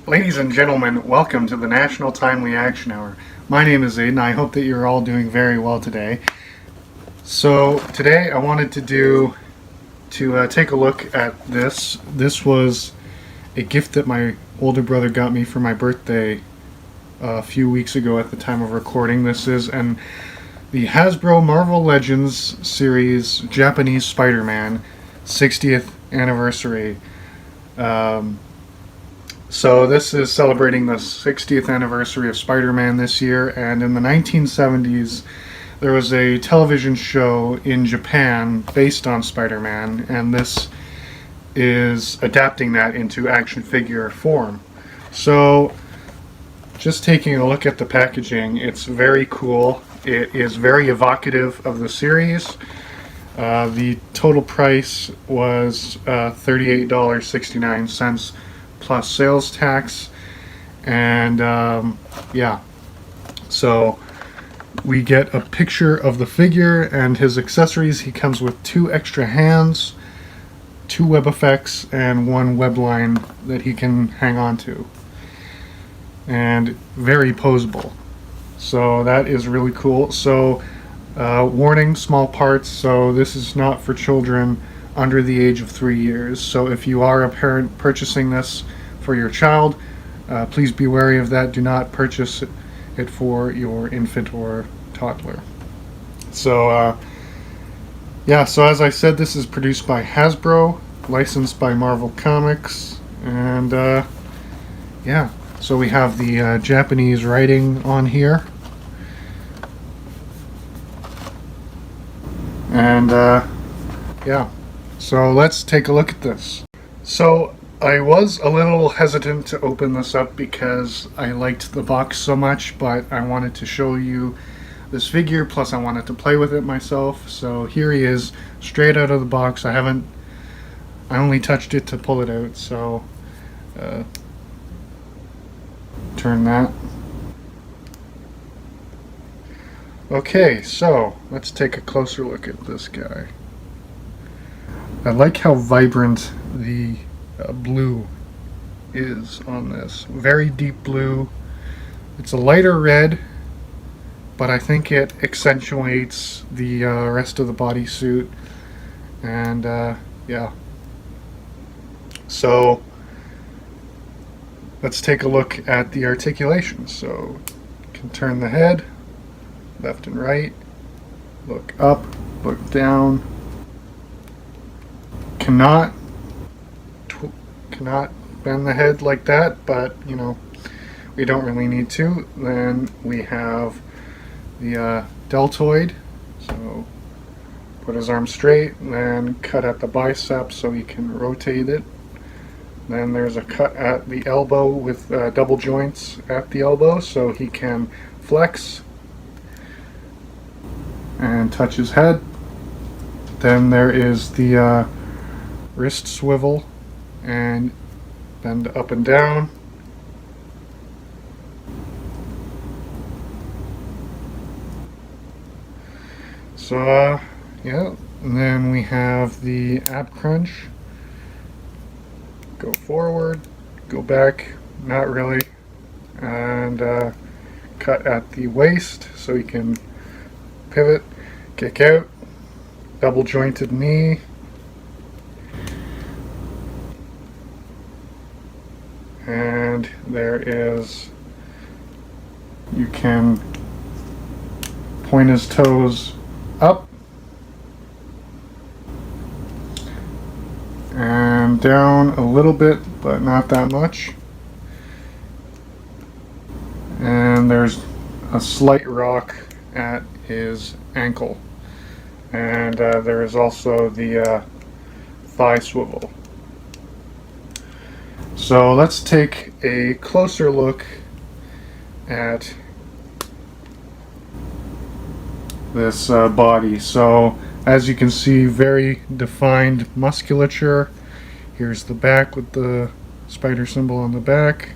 Ladies and gentlemen, welcome to the National Timely Action Hour. My name is Aiden. I hope that you're all doing very well today. So today I wanted to take a look at this. This was a gift that my older brother got me for my birthday a few weeks ago at the time of recording. This is the Hasbro Marvel Legends series Japanese Spider-Man 60th anniversary. So this is celebrating the 60th anniversary of Spider-Man this year, and in the 1970s there was a television show in Japan based on Spider-Man, and this is adapting that into action figure form. So just taking a look at the packaging, it's very cool. It is very evocative of the series. The total price was $38.69 plus sales tax, and yeah, so we get a picture of the figure and his accessories. He comes with 2 extra hands, 2 web effects, and 1 web line that he can hang on to, and very posable. So that is really cool. So warning, small parts, so this is not for children under the age of 3 years. So if you are a parent purchasing this for your child, please be wary of that. Do not purchase it for your infant or toddler. So yeah, so as I said, this is produced by Hasbro, licensed by Marvel Comics, and yeah, so we have the Japanese writing on here. And yeah, so let's take a look at this. So I was a little hesitant to open this up because I liked the box so much, but I wanted to show you this figure, plus I wanted to play with it myself. So here he is, straight out of the box. I only touched it to pull it out, so turn that. Okay, so let's take a closer look at this guy. I like how vibrant the blue is on this. Very deep blue. It's a lighter red, but I think it accentuates the rest of the bodysuit. And yeah. So let's take a look at the articulation. So you can turn the head left and right, look up, look down. Cannot bend the head like that, but you know, we don't really need to. Then we have the deltoid, so put his arm straight, then cut at the bicep so he can rotate it. Then there's a cut at the elbow with double joints at the elbow so he can flex and touch his head. Then there is the wrist swivel and bend up and down. So yeah, and then we have the ab crunch. Go forward, go back, not really, and cut at the waist so you can pivot, kick out, double jointed knee. And there is, you can point his toes up and down a little bit, but not that much. And there's a slight rock at his ankle. And there is also the thigh swivel. So let's take a closer look at this body. So as you can see, very defined musculature. Here's the back with the spider symbol on the back.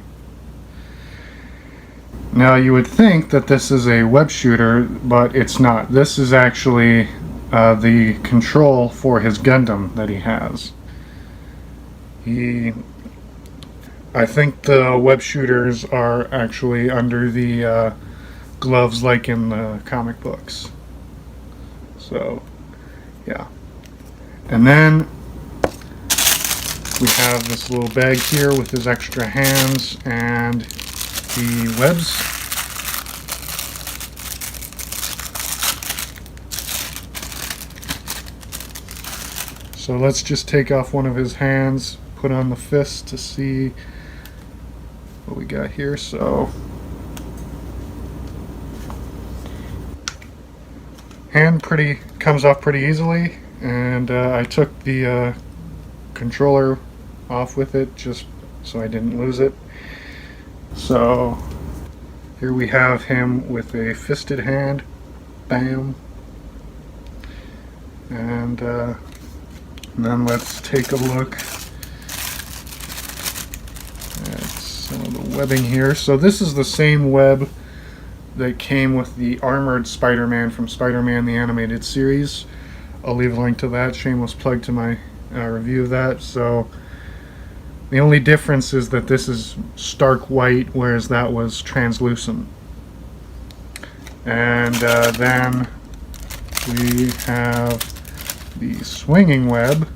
Now you would think that this is a web shooter, but it's not. This is actually the control for his Gundam that he has. I think the web shooters are actually under the gloves like in the comic books. So, yeah. And then we have this little bag here with his extra hands and the webs. So let's just take off one of his hands, put on the fist to see what we got here. So, hand comes off pretty easily, and I took the controller off with it just so I didn't lose it. So here we have him with a fisted hand. Bam. And then let's take a look at some of the webbing here. So this is the same web that came with the armored Spider-Man from Spider-Man the Animated Series. I'll leave a link to that. Shameless plug to my review of that. So the only difference is that this is stark white, whereas that was translucent. And then we have the swinging web.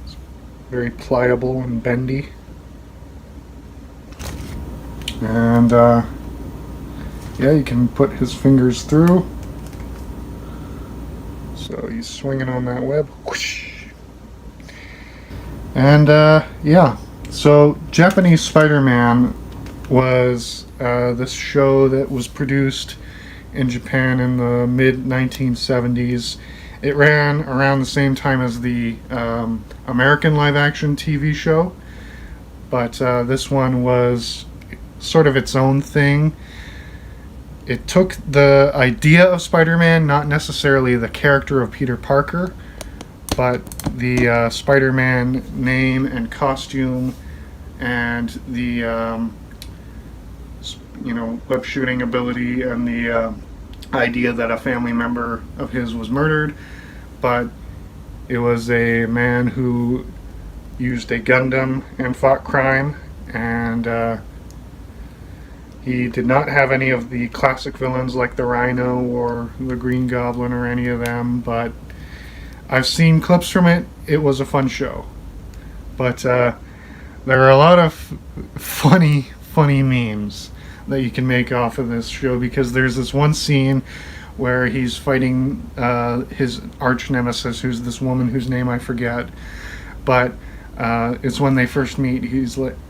It's very pliable and bendy. And yeah, you can put his fingers through. So he's swinging on that web. Whoosh. And yeah, so Japanese Spider-Man was this show that was produced in Japan in the mid-1970s. It ran around the same time as the American live-action TV show, but this one was sort of its own thing. It took the idea of Spider-Man, not necessarily the character of Peter Parker, but the Spider-Man name and costume and the web shooting ability and the idea that a family member of his was murdered, but it was a man who used a Gundam and fought crime, and he did not have any of the classic villains like the Rhino or the Green Goblin or any of them, but I've seen clips from it. It was a fun show. But there are a lot of funny memes that you can make off of this show, because there's this one scene where he's fighting his arch nemesis, who's this woman whose name I forget, but it's when they first meet.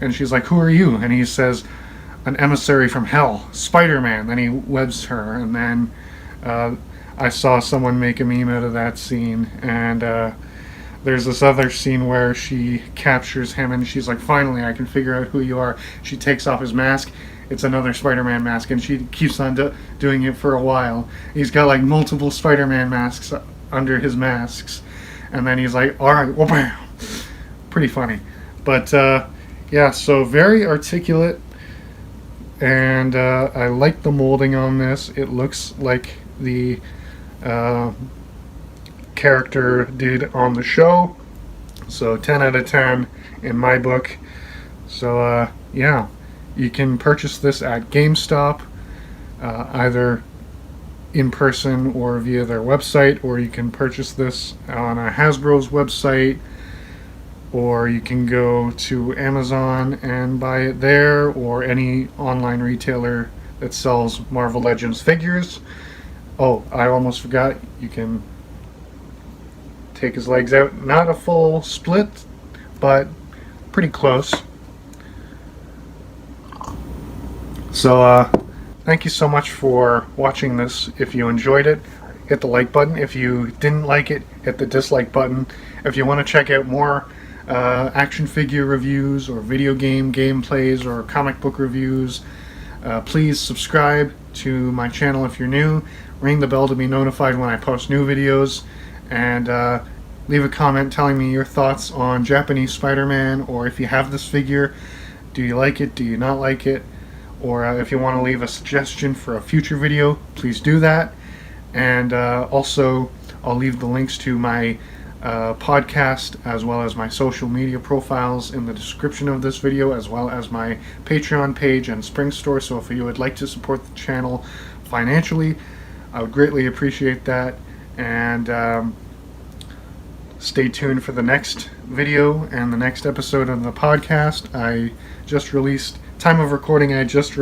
And she's like, "Who are you?" And he says, "An emissary from hell, Spider-Man." Then he webs her, and then I saw someone make a meme out of that scene, and there's this other scene where she captures him and she's like, "Finally, I can figure out who you are." She takes off his mask. It's another Spider-Man mask, and she keeps on doing it for a while. He's got like multiple Spider-Man masks under his masks, and then he's like, "All right, wha-bam." Pretty funny. But yeah, so very articulate, and I like the molding on this. It looks like the character did on the show, so 10 out of 10 in my book. So yeah, you can purchase this at GameStop, either in person or via their website, or you can purchase this on Hasbro's website, or you can go to Amazon and buy it there, or any online retailer that sells Marvel Legends figures. Oh, I almost forgot, you can take his legs out. Not a full split, but pretty close. So thank you so much for watching this. If you enjoyed it, hit the like button. If you didn't like it, hit the dislike button. If you want to check out more action figure reviews or video game gameplays or comic book reviews, please subscribe to my channel if you're new. Ring the bell to be notified when I post new videos, and leave a comment telling me your thoughts on Japanese Spider-Man, or if you have this figure, do you like it, do you not like it, or if you want to leave a suggestion for a future video, please do that. And also, I'll leave the links to my podcast, as well as my social media profiles in the description of this video, as well as my Patreon page and Spring Store. So if you would like to support the channel financially, I would greatly appreciate that. And stay tuned for the next video and the next episode of the podcast. I just released, time of recording, I just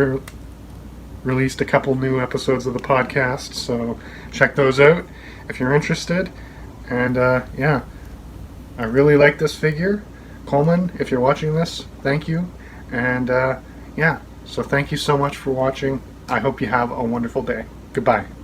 released a couple new episodes of the podcast, so check those out if you're interested. And yeah, I really like this figure. Coleman, if you're watching this, thank you. And yeah, so thank you so much for watching. I hope you have a wonderful day. Goodbye.